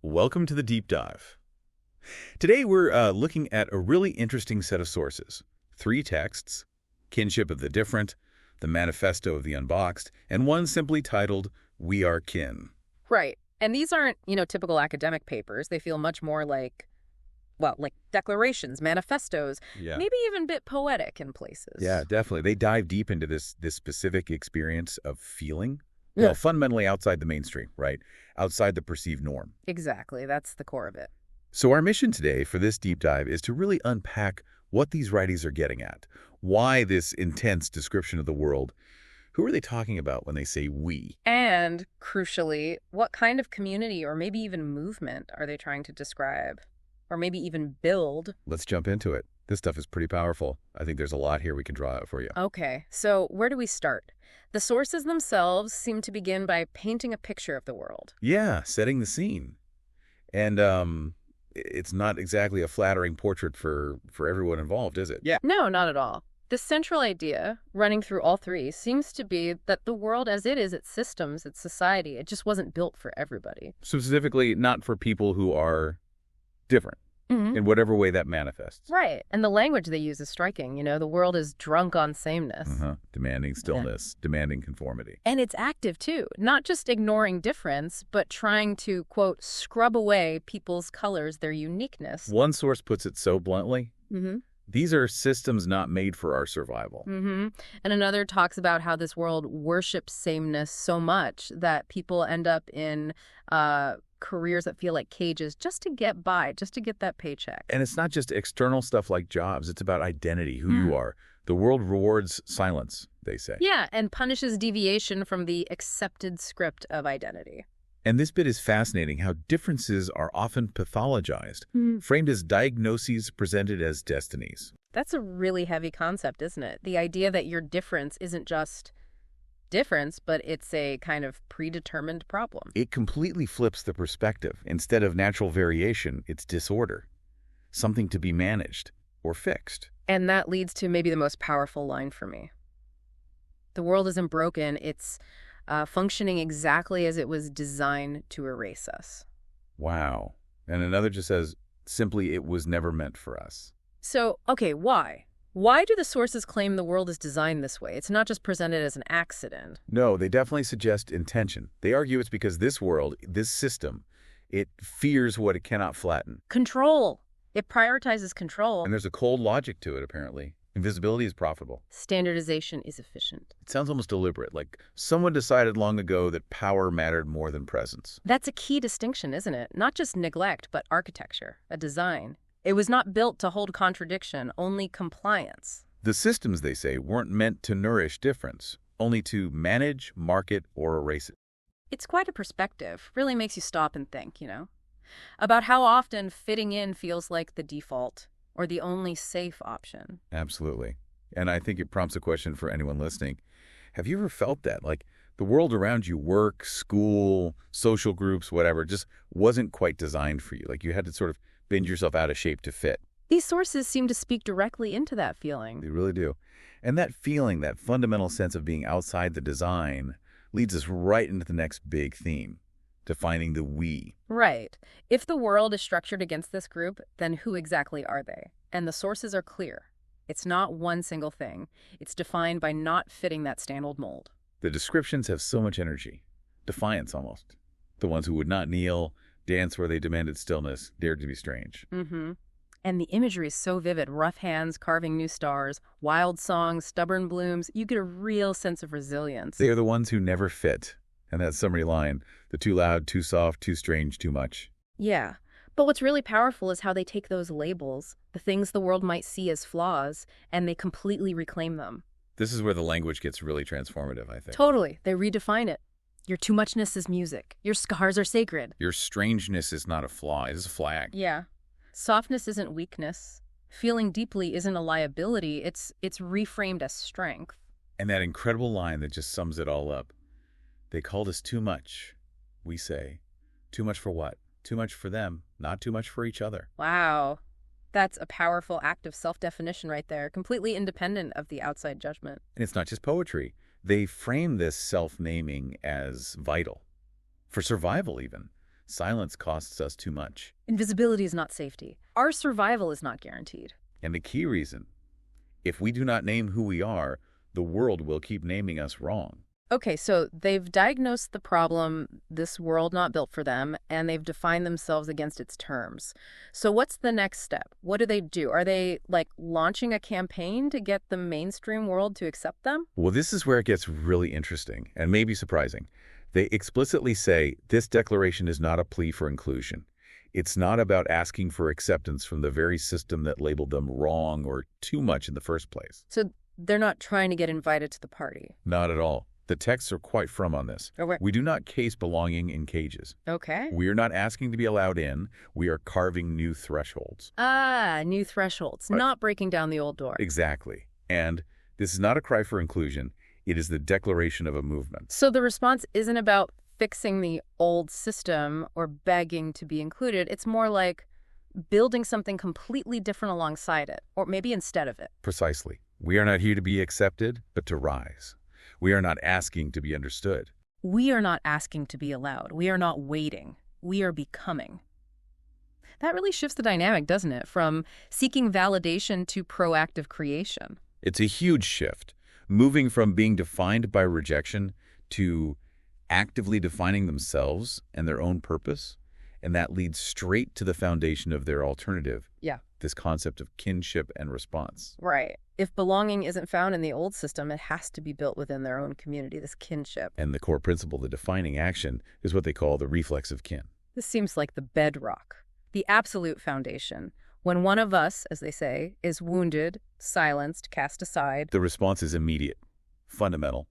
Welcome to the Deep Dive. Today we're looking at a really interesting set of sources. 3 texts, Kinship of the Different, the Manifesto of the Unboxed, and one simply titled, We Are Kin. Right. And these aren't, typical academic papers. They feel much more like declarations, manifestos, Yeah. maybe even a bit poetic in places. Yeah, definitely. They dive deep into this specific experience of feeling, Yeah. fundamentally outside the mainstream, right? Outside the perceived norm. Exactly. That's the core of it. So our mission today for this deep dive is to really unpack what these writings are getting at. Why this intense description of the world? Who are they talking about when they say we? And crucially, what kind of community or maybe even movement are they trying to describe? Or maybe even build? Let's jump into it. This stuff is pretty powerful. I think there's a lot here we can draw out for you. Okay, so where do we start? The sources themselves seem to begin by painting a picture of the world. Yeah, setting the scene. And it's not exactly a flattering portrait for everyone involved, is it? Yeah. No, not at all. The central idea, running through all 3, seems to be that the world as it is, its systems, its society, it just wasn't built for everybody. Specifically, not for people who are different in whatever way that manifests. Right. And the language they use is striking. The world is drunk on sameness. Demanding stillness, demanding conformity. And it's active, too. Not just ignoring difference, but trying to, quote, scrub away people's colors, their uniqueness. One source puts it so bluntly, Mm-hmm. these are systems not made for our survival. Mm-hmm. And another talks about how this world worships sameness so much that people end up in careers that feel like cages just to get by, just to get that paycheck. And it's not just external stuff like jobs. It's about identity, who you are. The world rewards silence, they say. Yeah, and punishes deviation from the accepted script of identity. And this bit is fascinating, how differences are often pathologized, framed as diagnoses presented as destinies. That's a really heavy concept, isn't it? The idea that your difference isn't just difference, but it's a kind of predetermined problem. It completely flips the perspective. Instead of natural variation, it's disorder, something to be managed or fixed. And that leads to maybe the most powerful line for me. The world isn't broken, it's functioning exactly as it was designed to erase us. Wow. And another just says, simply, it was never meant for us. So, okay, why? Why do the sources claim the world is designed this way? It's not just presented as an accident. No, they definitely suggest intention. They argue it's because this world, this system, it fears what it cannot flatten. Control. It prioritizes control. And there's a cold logic to it, apparently. Invisibility is profitable. Standardization is efficient. It sounds almost deliberate, like someone decided long ago that power mattered more than presence. That's a key distinction, isn't it? Not just neglect, but architecture, a design. It was not built to hold contradiction, only compliance. The systems, they say, weren't meant to nourish difference, only to manage, market, or erase it. It's quite a perspective. Really makes you stop and think, about how often fitting in feels like the default or the only safe option. Absolutely. And I think it prompts a question for anyone listening. Have you ever felt that? Like the world around you, work, school, social groups, whatever, just wasn't quite designed for you. Like you had to sort of bend yourself out of shape to fit. These sources seem to speak directly into that feeling. They really do. And that feeling, that fundamental sense of being outside the design, leads us right into the next big theme, defining the we. Right. If the world is structured against this group, then who exactly are they? And the sources are clear. It's not one single thing. It's defined by not fitting that standard mold. The descriptions have so much energy, defiance almost. The ones who would not kneel, dance where they demanded stillness, dared to be strange. And the imagery is so vivid. Rough hands carving new stars, wild songs, stubborn blooms. You get a real sense of resilience. They are the ones who never fit. And that summary line, the too loud, too soft, too strange, too much. Yeah. But what's really powerful is how they take those labels, the things the world might see as flaws, and they completely reclaim them. This is where the language gets really transformative, I think. Totally. They redefine it. Your too muchness is music. Your scars are sacred. Your strangeness is not a flaw, it is a flag. Yeah. Softness isn't weakness. Feeling deeply isn't a liability. It's reframed as strength. And that incredible line that just sums it all up. They called us too much, we say. Too much for what? Too much for them, not too much for each other. Wow. That's a powerful act of self-definition right there, completely independent of the outside judgment. And it's not just poetry. They frame this self-naming as vital. For survival, even. Silence costs us too much. Invisibility is not safety. Our survival is not guaranteed. And the key reason, if we do not name who we are, the world will keep naming us wrong. Okay, so they've diagnosed the problem, this world not built for them, and they've defined themselves against its terms. So what's the next step? What do? Are they, like, launching a campaign to get the mainstream world to accept them? Well, this is where it gets really interesting and maybe surprising. They explicitly say this declaration is not a plea for inclusion. It's not about asking for acceptance from the very system that labeled them wrong or too much in the first place. So they're not trying to get invited to the party? Not at all. The texts are quite firm on this. Okay. We do not case belonging in cages. Okay. We are not asking to be allowed in. We are carving new thresholds. Ah, new thresholds, not breaking down the old door. Exactly. And this is not a cry for inclusion. It is the declaration of a movement. So the response isn't about fixing the old system or begging to be included. It's more like building something completely different alongside it, or maybe instead of it. Precisely. We are not here to be accepted, but to rise. We are not asking to be understood. We are not asking to be allowed. We are not waiting. We are becoming. That really shifts the dynamic, doesn't it? From seeking validation to proactive creation. It's a huge shift, moving from being defined by rejection to actively defining themselves and their own purpose. And that leads straight to the foundation of their alternative. Yeah. This concept of kinship and response. Right. If belonging isn't found in the old system, it has to be built within their own community, this kinship. And the core principle, the defining action, is what they call the reflex of kin. This seems like the bedrock, the absolute foundation. When one of us, as they say, is wounded, silenced, cast aside. The response is immediate, fundamental.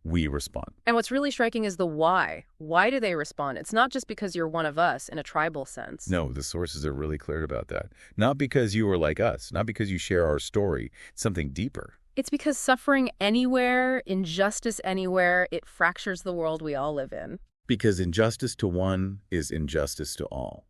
We respond. And what's really striking is the why. Why do they respond? It's not just because you're one of us in a tribal sense. No, the sources are really clear about that. Not because you are like us, not because you share our story, it's something deeper. It's because suffering anywhere, injustice anywhere, it fractures the world we all live in. Because injustice to one is injustice to all.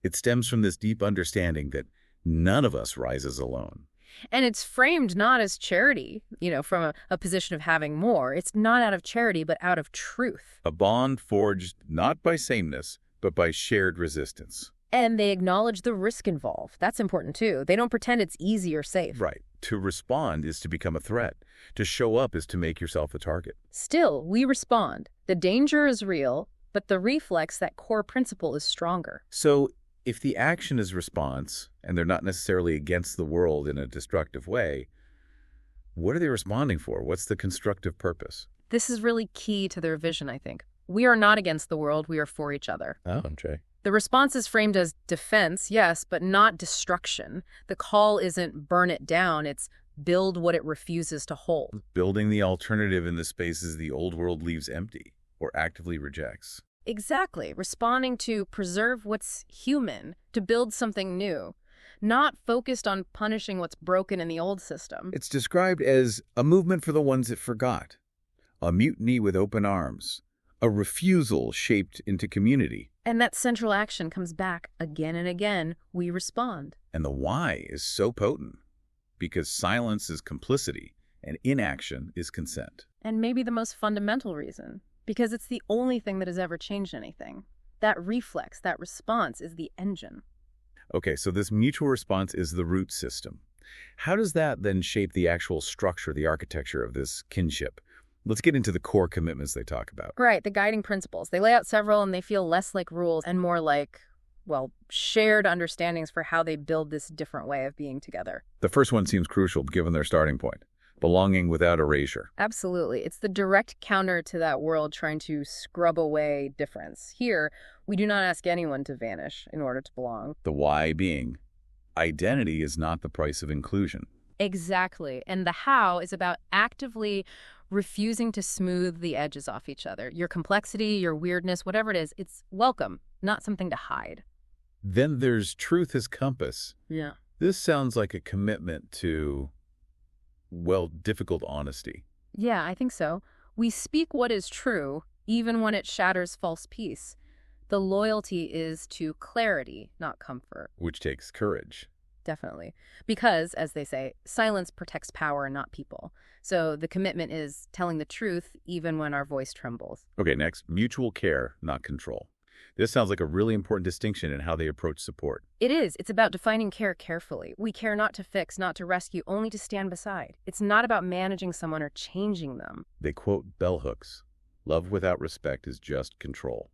It stems from this deep understanding that none of us rises alone. And it's framed not as charity, from a position of having more. It's not out of charity, but out of truth. A bond forged not by sameness, but by shared resistance. And they acknowledge the risk involved. That's important, too. They don't pretend it's easy or safe. Right. To respond is to become a threat. To show up is to make yourself a target. Still, we respond. The danger is real, but the reflex, that core principle, is stronger. So if the action is response, and they're not necessarily against the world in a destructive way, what are they responding for? What's the constructive purpose? This is really key to their vision, I think. We are not against the world. We are for each other. Oh, okay. The response is framed as defense, yes, but not destruction. The call isn't burn it down. It's build what it refuses to hold. Building the alternative in the spaces the old world leaves empty or actively rejects. Exactly. Responding to preserve what's human, to build something new, not focused on punishing what's broken in the old system. It's described as a movement for the ones that forgot, a mutiny with open arms, a refusal shaped into community. And that central action comes back again and again. We respond. And the why is so potent, because silence is complicity and inaction is consent. And maybe the most fundamental reason. Because it's the only thing that has ever changed anything. That reflex, that response is the engine. Okay, so this mutual response is the root system. How does that then shape the actual structure, the architecture of this kinship? Let's get into the core commitments they talk about. Right, the guiding principles. They lay out several and they feel less like rules and more like, shared understandings for how they build this different way of being together. The first one seems crucial given their starting point. Belonging without erasure. Absolutely. It's the direct counter to that world trying to scrub away difference. Here, we do not ask anyone to vanish in order to belong. The why being, identity is not the price of inclusion. Exactly. And the how is about actively refusing to smooth the edges off each other. Your complexity, your weirdness, whatever it is, it's welcome, not something to hide. Then there's truth as compass. Yeah. This sounds like a commitment to difficult honesty. Yeah, I think so. We speak what is true, even when it shatters false peace. The loyalty is to clarity, not comfort. Which takes courage. Definitely. Because, as they say, silence protects power, not people. So the commitment is telling the truth, even when our voice trembles. Okay, next, mutual care, not control. This sounds like a really important distinction in how they approach support. It is. It's about defining care carefully. We care not to fix, not to rescue, only to stand beside. It's not about managing someone or changing them. They quote bell hooks. Love without respect is just control.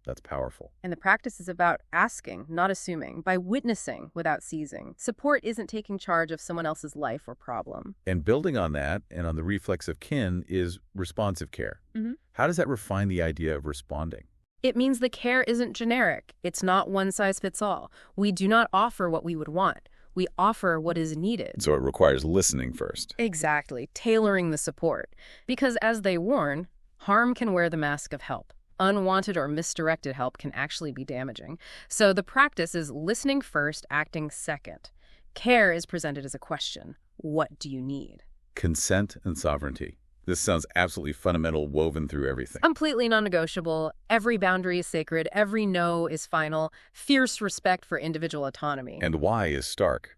That's powerful. And the practice is about asking, not assuming, by witnessing without seizing. Support isn't taking charge of someone else's life or problem. And building on that and on the reflex of kin is responsive care. Mm-hmm. How does that refine the idea of responding? It means the care isn't generic. It's not one size fits all. We do not offer what we would want. We offer what is needed. So it requires listening first. Exactly, tailoring the support. Because as they warn, harm can wear the mask of help. Unwanted or misdirected help can actually be damaging. So the practice is listening first, acting second. Care is presented as a question. What do you need? Consent and sovereignty. This sounds absolutely fundamental, woven through everything. Completely non-negotiable. Every boundary is sacred. Every no is final. Fierce respect for individual autonomy. And why is stark.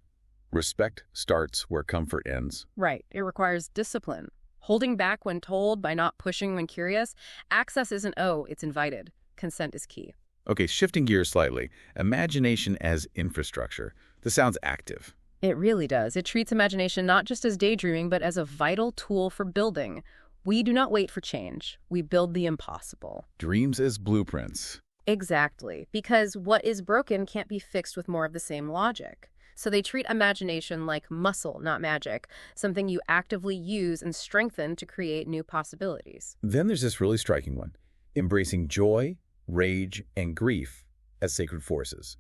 Respect starts where comfort ends. Right. It requires discipline. Holding back when told, by not pushing when curious. Access isn't it's invited. Consent is key. Okay, shifting gears slightly. Imagination as infrastructure. This sounds active. It really does. It treats imagination not just as daydreaming, but as a vital tool for building. We do not wait for change. We build the impossible. Dreams as blueprints. Exactly. Because what is broken can't be fixed with more of the same logic. So they treat imagination like muscle, not magic, something you actively use and strengthen to create new possibilities. Then there's this really striking one. Embracing joy, rage, and grief as sacred forces.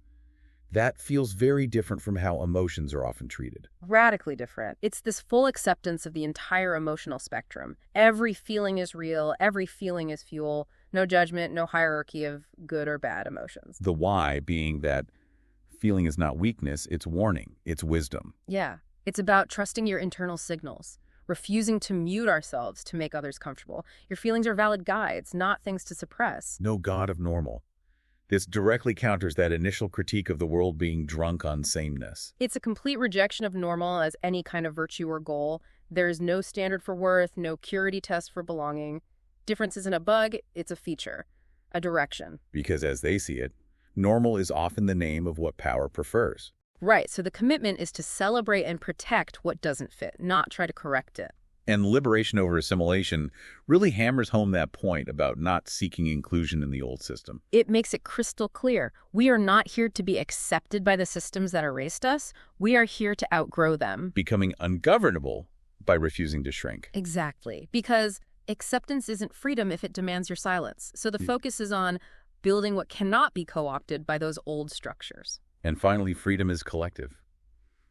That feels very different from how emotions are often treated. Radically different. It's this full acceptance of the entire emotional spectrum. Every feeling is real. Every feeling is fuel. No judgment, no hierarchy of good or bad emotions. The why being that feeling is not weakness, it's warning, it's wisdom. Yeah. It's about trusting your internal signals, refusing to mute ourselves to make others comfortable. Your feelings are valid guides, not things to suppress. No God of normal. This directly counters that initial critique of the world being drunk on sameness. It's a complete rejection of normal as any kind of virtue or goal. There is no standard for worth, no purity test for belonging. Difference isn't a bug, it's a feature, a direction. Because as they see it, normal is often the name of what power prefers. Right, so the commitment is to celebrate and protect what doesn't fit, not try to correct it. And liberation over assimilation really hammers home that point about not seeking inclusion in the old system. It makes it crystal clear. We are not here to be accepted by the systems that erased us. We are here to outgrow them. Becoming ungovernable by refusing to shrink. Exactly, because acceptance isn't freedom if it demands your silence. So the focus is on building what cannot be co-opted by those old structures. And finally, freedom is collective.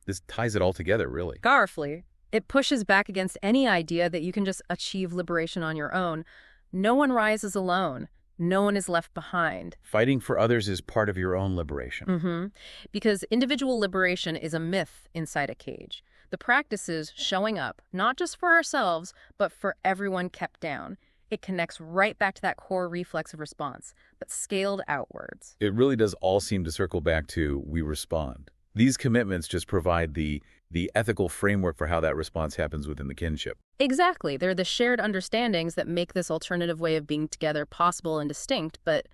This ties it all together, really. Powerfully. It pushes back against any idea that you can just achieve liberation on your own. No one rises alone. No one is left behind. Fighting for others is part of your own liberation. Because individual liberation is a myth inside a cage. The practice is showing up, not just for ourselves, but for everyone kept down. It connects right back to that core reflex of response, but scaled outwards. It really does all seem to circle back to we respond. These commitments just provide the ethical framework for how that response happens within the kinship. Exactly. They're the shared understandings that make this alternative way of being together possible and distinct. But,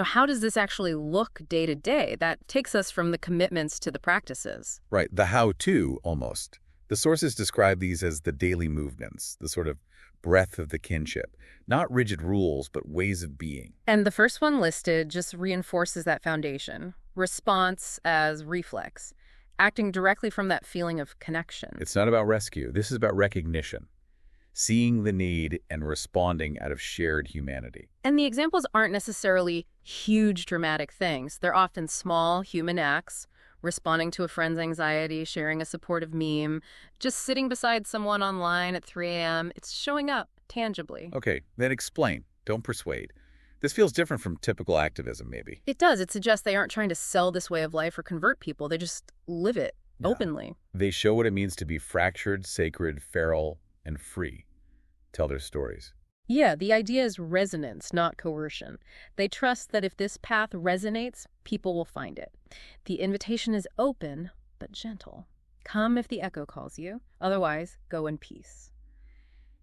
how does this actually look day to day? That takes us from the commitments to the practices. Right. The how-to, almost. The sources describe these as the daily movements, the sort of breath of the kinship. Not rigid rules, but ways of being. And the first one listed just reinforces that foundation. Response as reflex. Acting directly from that feeling of connection. It's not about rescue. This is about recognition. Seeing the need and responding out of shared humanity. And the examples aren't necessarily huge dramatic things. They're often small human acts. Responding to a friend's anxiety, sharing a supportive meme, just sitting beside someone online at 3 a.m. It's showing up tangibly. Okay, then explain. Don't persuade. This feels different from typical activism, maybe. It does. It suggests they aren't trying to sell this way of life or convert people. They just live it openly. They show what it means to be fractured, sacred, feral, and free. Tell their stories. Yeah, the idea is resonance, not coercion. They trust that if this path resonates, people will find it. The invitation is open, but gentle. Come if the echo calls you. Otherwise, go in peace.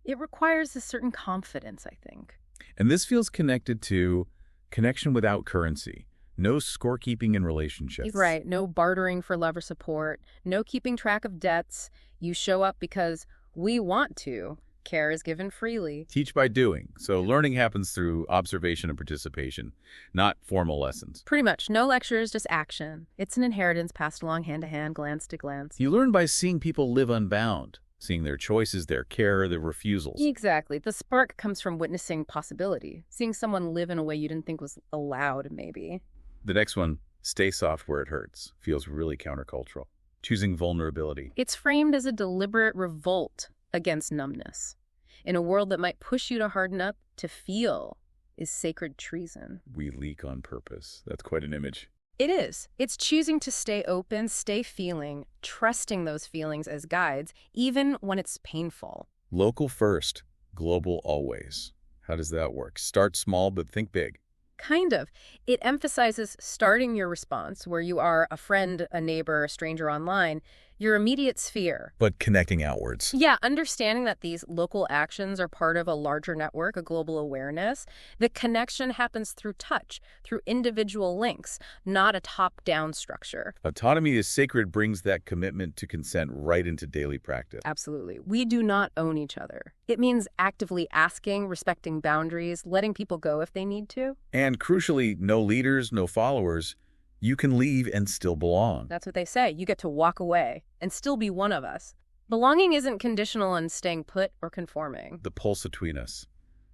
It requires a certain confidence, I think. And this feels connected to Connection without currency. No scorekeeping in relationships. Right. No bartering for love or support. No keeping track of debts. You show up because we want to. Care is given freely. Teach by doing. So learning happens through observation and participation, not formal lessons. Pretty much. No lectures, just action. It's an inheritance passed along hand to hand, glance to glance. You learn by seeing people live unbound, seeing their choices, their care, their refusals. Exactly. The spark comes from witnessing possibility, seeing someone live in a way you didn't think was allowed, maybe. The next one, stay soft where it hurts, feels really countercultural. Choosing vulnerability. It's framed as a deliberate revolt against numbness. In a world that might push you to harden up, to feel is sacred treason. We leak on purpose. That's quite an image. It is. It's choosing to stay open, stay feeling, trusting those feelings as guides, even when it's painful. Local first, global always. How does that work? Start small, but think big. Kind of. It emphasizes starting your response, where you are a friend, a neighbor, a stranger online, your immediate sphere. But connecting outwards. Yeah, understanding that these local actions are part of a larger network, a global awareness. The connection happens through touch, through individual links, not a top-down structure. Autonomy is sacred brings that commitment to consent right into daily practice. Absolutely. We do not own each other. It means actively asking, respecting boundaries, letting people go if they need to. And crucially, no leaders, no followers. You can leave and still belong. That's what they say. You get to walk away and still be one of us. Belonging isn't conditional on staying put or conforming. The pulse between us.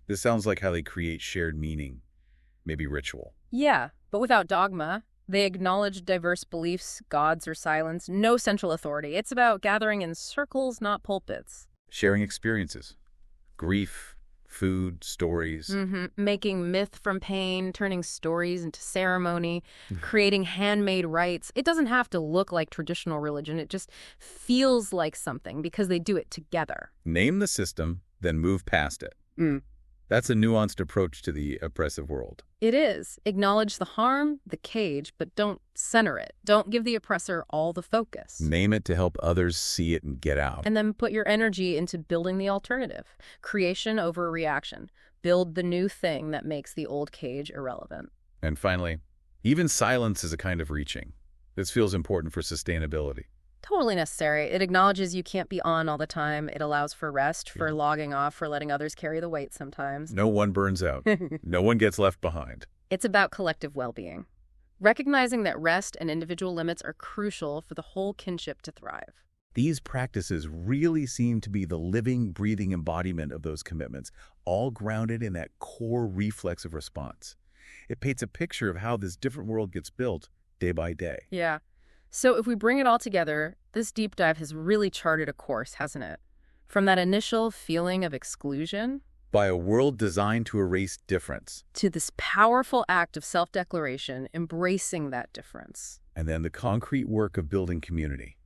This sounds like how they create shared meaning, maybe ritual. Yeah, but without dogma. They acknowledge diverse beliefs, gods or silence, no central authority. It's about gathering in circles, not pulpits. Sharing experiences. Grief, food, stories. Making myth from pain, turning stories into ceremony, creating handmade rites. It doesn't have to look like traditional religion. It just feels like something because they do it together. Name the system, then move past it. That's a nuanced approach to the oppressive world. It is. Acknowledge the harm, the cage, but don't center it. Don't give the oppressor all the focus. Name it to help others see it and get out. And then put your energy into building the alternative. Creation over reaction. Build the new thing that makes the old cage irrelevant. And finally, even silence is a kind of reaching. This feels important for sustainability. Totally necessary. It acknowledges you can't be on all the time. It allows for rest, for logging off, for letting others carry the weight sometimes. No one burns out. No one gets left behind. It's about collective well-being. Recognizing that rest and individual limits are crucial for the whole kinship to thrive. These practices really seem to be the living, breathing embodiment of those commitments, all grounded in that core reflexive response. It paints a picture of how this different world gets built day by day. Yeah. So if we bring it all together, this deep dive has really charted a course, hasn't it? From that initial feeling of exclusion, by a world designed to erase difference, to this powerful act of self-declaration, embracing that difference. And then the concrete work of building community,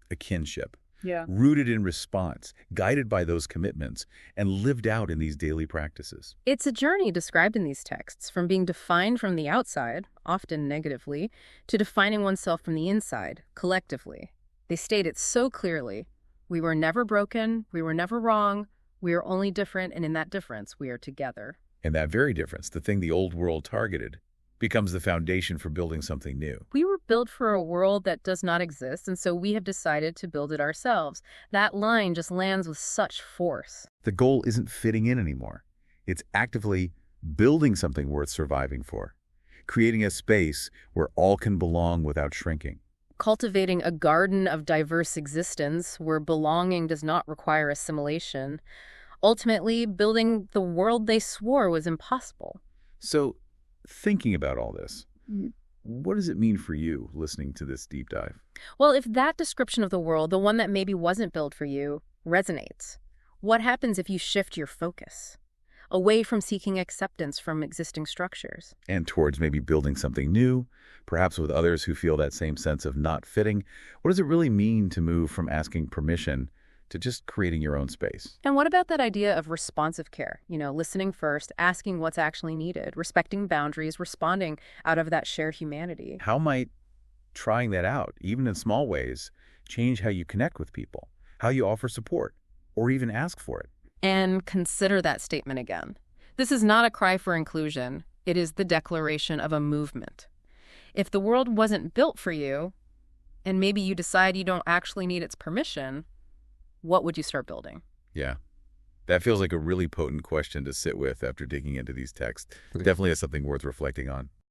a kinship, Yeah. rooted in response, guided by those commitments, and lived out in these daily practices. It's a journey described in these texts, from being defined from the outside, often negatively, to defining oneself from the inside, collectively. They state it so clearly. We were never broken, we were never wrong, we are only different, and in that difference, we are together. And that very difference, the thing the old world targeted, becomes the foundation for building something new. We were built for a world that does not exist, and so we have decided to build it ourselves. That line just lands with such force. The goal isn't fitting in anymore. It's actively building something worth surviving for, creating a space where all can belong without shrinking. Cultivating a garden of diverse existence where belonging does not require assimilation. Ultimately, building the world they swore was impossible. So, thinking about all this, what does it mean for you listening to this deep dive? Well, if that description of the world, the one that maybe wasn't built for you, resonates, what happens if you shift your focus away from seeking acceptance from existing structures? And towards maybe building something new, perhaps with others who feel that same sense of not fitting. What does it really mean to move from asking permission to just creating your own space? And what about that idea of responsive care? Listening first, asking what's actually needed, respecting boundaries, responding out of that shared humanity. How might trying that out, even in small ways, change how you connect with people, how you offer support, or even ask for it? And consider that statement again. This is not a cry for inclusion. It is the declaration of a movement. If the world wasn't built for you, and maybe you decide you don't actually need its permission, what would you start building? Yeah. That feels like a really potent question to sit with after digging into these texts. Definitely is something worth reflecting on.